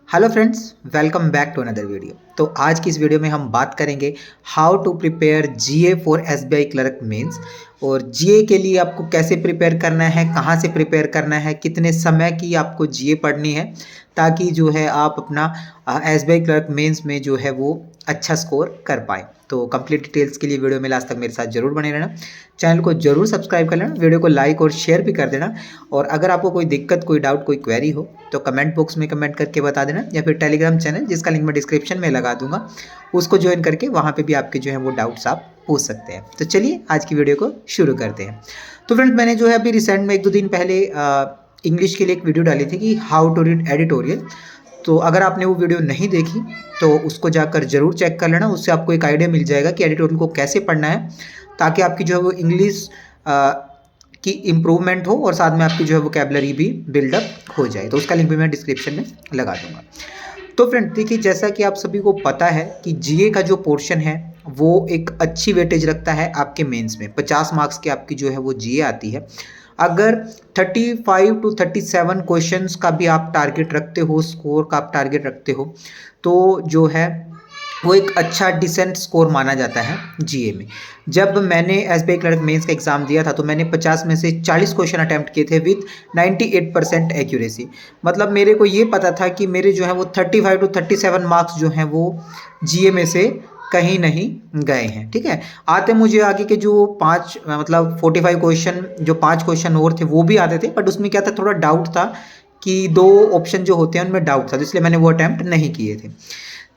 Hello friends, welcome back to another video. तो आज की इस वीडियो में हम बात करेंगे how to prepare GA for SBI clerk mains. और जीए के लिए आपको कैसे प्रिपेयर करना है, कहाँ से प्रिपेयर करना है, कितने समय की आपको जीए पढ़नी है, ताकि जो है आप अपना एसबीआई क्लर्क मेंस में जो है वो अच्छा स्कोर कर पाएँ। तो कंप्लीट डिटेल्स के लिए वीडियो में लास्ट तक मेरे साथ जरूर बने रहना। चैनल को जरूर सब्सक्राइब कर लेना, वीडियो को लाइक और शेयर भी कर देना। और अगर आपको कोई दिक्कत, कोई डाउट, कोई क्वेरी हो तो कमेंट बॉक्स में कमेंट करके बता देना, या फिर टेलीग्राम चैनल जिसका लिंक मैं डिस्क्रिप्शन में लगा दूंगा उसको ज्वाइन करके वहाँ पे भी आपके जो है वो डाउट्स आप पूछ सकते हैं। तो चलिए आज की वीडियो को शुरू करते हैं। तो फ्रेंड्स, मैंने जो है अभी रिसेंट में 1-2 दिन पहले इंग्लिश के लिए एक वीडियो डाली थी कि हाउ टू रीड एडिटोरियल। तो अगर आपने वो वीडियो नहीं देखी तो उसको जाकर जरूर चेक कर लेना, उससे आपको एक आइडिया मिल जाएगा कि एडिटोरियल को कैसे पढ़ना है, ताकि आपकी जो है वो इंग्लिश की इम्प्रूवमेंट हो और साथ में आपकी जो है वोकैबुलरी भी बिल्डअप हो जाए। तो उसका लिंक भी मैं डिस्क्रिप्शन में लगा दूंगा। तो फ्रेंड देखिए, जैसा कि आप सभी को पता है कि जीए का जो पोर्शन है वो एक अच्छी वेटेज रखता है आपके मेंस में। 50 मार्क्स की आपकी जो है वो जीए आती है। अगर 35 टू 37 क्वेश्चंस का भी आप टारगेट रखते हो, स्कोर का आप टारगेट रखते हो, तो जो है वो एक अच्छा डिसेंट स्कोर माना जाता है जीए में। जब मैंने एसबीआई क्लर्क मेंस का एग्जाम दिया था तो मैंने 50 में से 40 क्वेश्चन अटैम्प्ट किए थे विद 98% एक्यूरेसी। मतलब मेरे को ये पता था कि मेरे जो है वो 35 टू 37 मार्क्स जो हैं वो जीए में से कहीं नहीं गए हैं। ठीक है, आते मुझे आगे के जो 5 मतलब 45 क्वेश्चन, जो 5 क्वेश्चन और थे वो भी आते थे, बट उसमें क्या था, थोड़ा डाउट था कि 2 ऑप्शन जो होते हैं उनमें डाउट था, तो इसलिए मैंने वो अटैम्प्ट नहीं किए थे।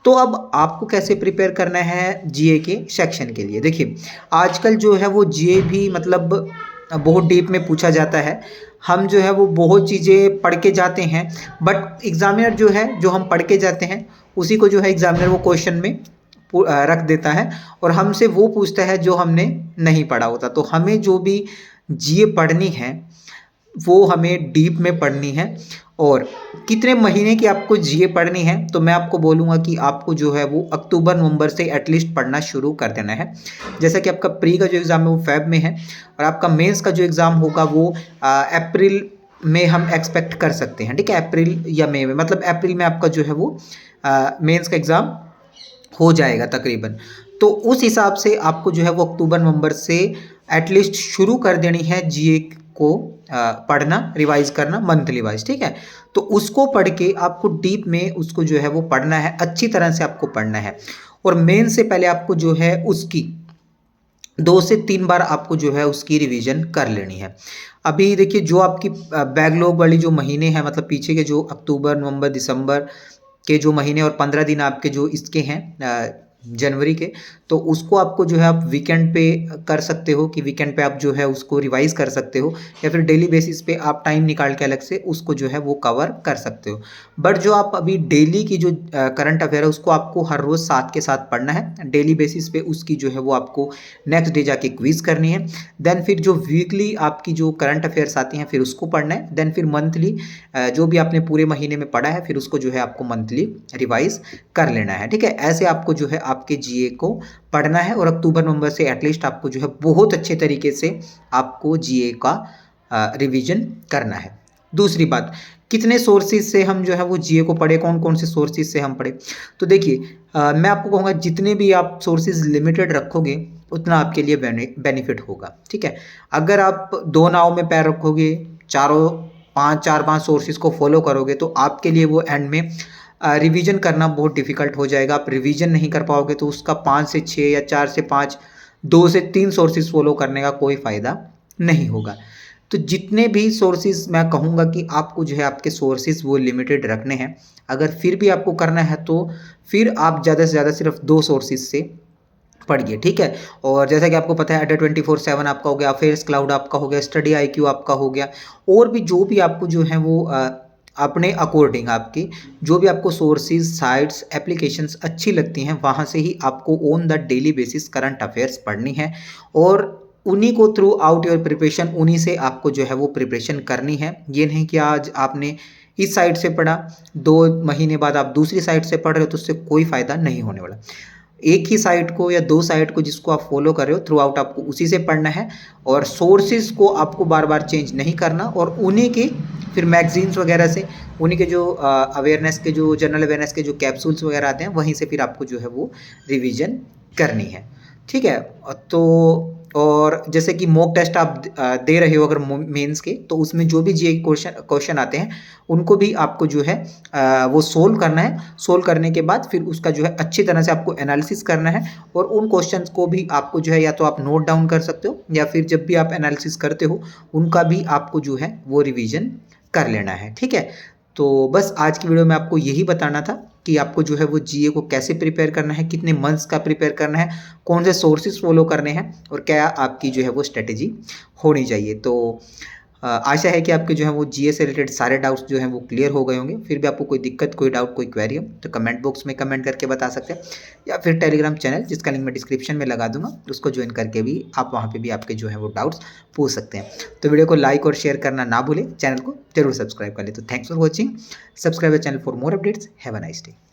तो अब आपको कैसे प्रिपेयर करना है जीए के सेक्शन के लिए। देखिए, आजकल जो है वो जीए भी मतलब बहुत डीप में पूछा जाता है। हम जो है वो बहुत चीज़ें पढ़ के जाते हैं, बट एग्जामिनर जो है, जो हम पढ़ के जाते हैं उसी को जो है एग्जामिनर वो क्वेश्चन में रख देता है और हमसे वो पूछता है जो हमने नहीं पढ़ा होता। तो हमें जो भी जीए पढ़नी है वो हमें डीप में पढ़नी है। और कितने महीने की आपको जीए पढ़नी है, तो मैं आपको बोलूँगा कि आपको जो है वो अक्टूबर नवंबर से एटलीस्ट पढ़ना शुरू कर देना है। जैसा कि आपका प्री का जो एग्ज़ाम है वो फेब में है, और आपका मेंस का जो एग्ज़ाम होगा वो अप्रैल में हम एक्सपेक्ट कर सकते हैं। ठीक है, अप्रैल या मई में, मतलब अप्रैल में आपका जो है वो मेंस का एग्ज़ाम हो जाएगा तकरीबन। तो उस हिसाब से आपको जो है वो अक्टूबर नवंबर से एटलीस्ट शुरू कर देनी है जीए को पढ़ना, रिवाइज करना मंथली वाइज। ठीक है, तो उसको पढ़ के आपको डीप में उसको जो है वो पढ़ना है, अच्छी तरह से आपको पढ़ना है। और मेन से पहले आपको जो है उसकी 2 से 3 बार आपको जो है उसकी रिवीजन कर लेनी है। अभी देखिए, जो आपकी बैकलॉग वाली जो महीने हैं, मतलब पीछे के जो अक्टूबर नवंबर दिसंबर के जो महीने और 15 दिन आपके जो इसके हैं जनवरी के, तो उसको आपको जो है आप वीकेंड पे कर सकते हो, कि वीकेंड पे आप जो है उसको रिवाइज कर सकते हो, या फिर डेली बेसिस पे आप टाइम निकाल के अलग से उसको जो है वो कवर कर सकते हो। बट जो आप अभी डेली की जो करंट अफेयर है उसको आपको हर रोज़ साथ के साथ पढ़ना है। डेली बेसिस पे उसकी जो है वो आपको नेक्स्ट डे जाके क्विज करनी है। देन फिर जो वीकली आपकी जो करंट अफेयर्स आती हैं फिर उसको पढ़ना है। देन फिर मंथली जो भी आपने पूरे महीने में पढ़ा है फिर उसको जो है आपको मंथली रिवाइज कर लेना है। ठीक है, ऐसे आपको जो है आपके जीए को पढ़ना है, और अक्टूबर नवंबर से एटलीस्ट आपको जो है बहुत अच्छे तरीके से आपको जीए का रिवीजन करना है। दूसरी बात, कितने सोर्सेज से हम जो है वो जीए को पढ़े, कौन कौन से सोर्सेज से हम पढ़े। तो देखिए, मैं आपको कहूँगा जितने भी आप सोर्सेज लिमिटेड रखोगे उतना आपके लिए बेनिफिट होगा। ठीक है, अगर आप 2 नाव में पैर रखोगे, चारों 5 सोर्सेज को फॉलो करोगे, तो आपके लिए वो एंड में रिवीजन करना बहुत डिफ़िकल्ट हो जाएगा। आप रिवीजन नहीं कर पाओगे तो उसका 5 से 6 या 4 से 5, 2 से 3 सोर्सेज फॉलो करने का कोई फ़ायदा नहीं होगा। तो जितने भी सोर्सेज मैं कहूँगा कि आपको जो है आपके सोर्सेज वो लिमिटेड रखने हैं। अगर फिर भी आपको करना है तो फिर आप ज़्यादा से ज़्यादा सिर्फ 2 सोर्सेज से पढ़िए। ठीक है, और जैसा कि आपको पता है अड्डा 24/7 आपका हो गया, अफेयर्स क्लाउड आपका हो गया, स्टडी आईक्यू आपका हो गया, और भी जो भी आपको जो है वो अपने अकॉर्डिंग आपकी जो भी आपको सोर्सेज, साइट्स, एप्लीकेशंस अच्छी लगती हैं वहाँ से ही आपको on the daily basis current affairs पढ़नी है, और उन्हीं को थ्रू आउट योर प्रिपरेशन, उन्हीं से आपको जो है वो प्रिपरेशन करनी है। ये नहीं कि आज आपने इस साइड से पढ़ा, 2 महीने बाद आप दूसरी साइड से पढ़ रहे हो, तो उससे कोई फ़ायदा नहीं होने वाला। एक ही साइट को या 2 साइट को जिसको आप फॉलो कर रहे हो थ्रू आउट आपको उसी से पढ़ना है, और सोर्सेज को आपको बार बार चेंज नहीं करना, और उन्हीं के फिर मैगजीन्स वगैरह से उन्हीं के जो अवेयरनेस के जो जनरल अवेयरनेस के जो कैप्सूल्स वगैरह आते हैं वहीं से फिर आपको जो है वो रिवीजन करनी है। ठीक है। तो और जैसे कि मॉक टेस्ट आप दे रहे हो अगर मेंस के, तो उसमें जो भी जी क्वेश्चन आते हैं उनको भी आपको जो है वो सोल्व करना है। सोल्व करने के बाद फिर उसका जो है अच्छी तरह से आपको एनालिसिस करना है, और उन क्वेश्चंस को भी आपको जो है या तो आप नोट डाउन कर सकते हो, या फिर जब भी आप एनालिसिस करते हो उनका भी आपको जो है वो रिवीजन कर लेना है। ठीक है। तो बस आज की वीडियो में आपको यही बताना था कि आपको जो है वो जीए को कैसे प्रिपेयर करना है, कितने मंथ्स का प्रिपेयर करना है, कौन से सोर्सेज फॉलो करने हैं, और क्या आपकी जो है वो स्ट्रेटेजी होनी चाहिए। तो आशा है कि आपके जो है वो जीए से रिलेटेड सारे डाउट्स जो हैं वो क्लियर हो गए होंगे। फिर भी आपको कोई दिक्कत, कोई डाउट, कोई क्वेरी हो तो कमेंट बॉक्स में कमेंट करके बता सकते हैं, या फिर टेलीग्राम चैनल जिसका लिंक मैं डिस्क्रिप्शन में लगा दूंगा उसको ज्वाइन करके भी आप वहाँ पे भी आपके जो है वो डाउट्स पूछ सकते हैं। तो वीडियो को लाइक और शेयर करना ना भूलें, चैनल को जरूर सब्सक्राइब कर ले। तो thanks for watching, subscribe the channel for more updates. Have a nice day.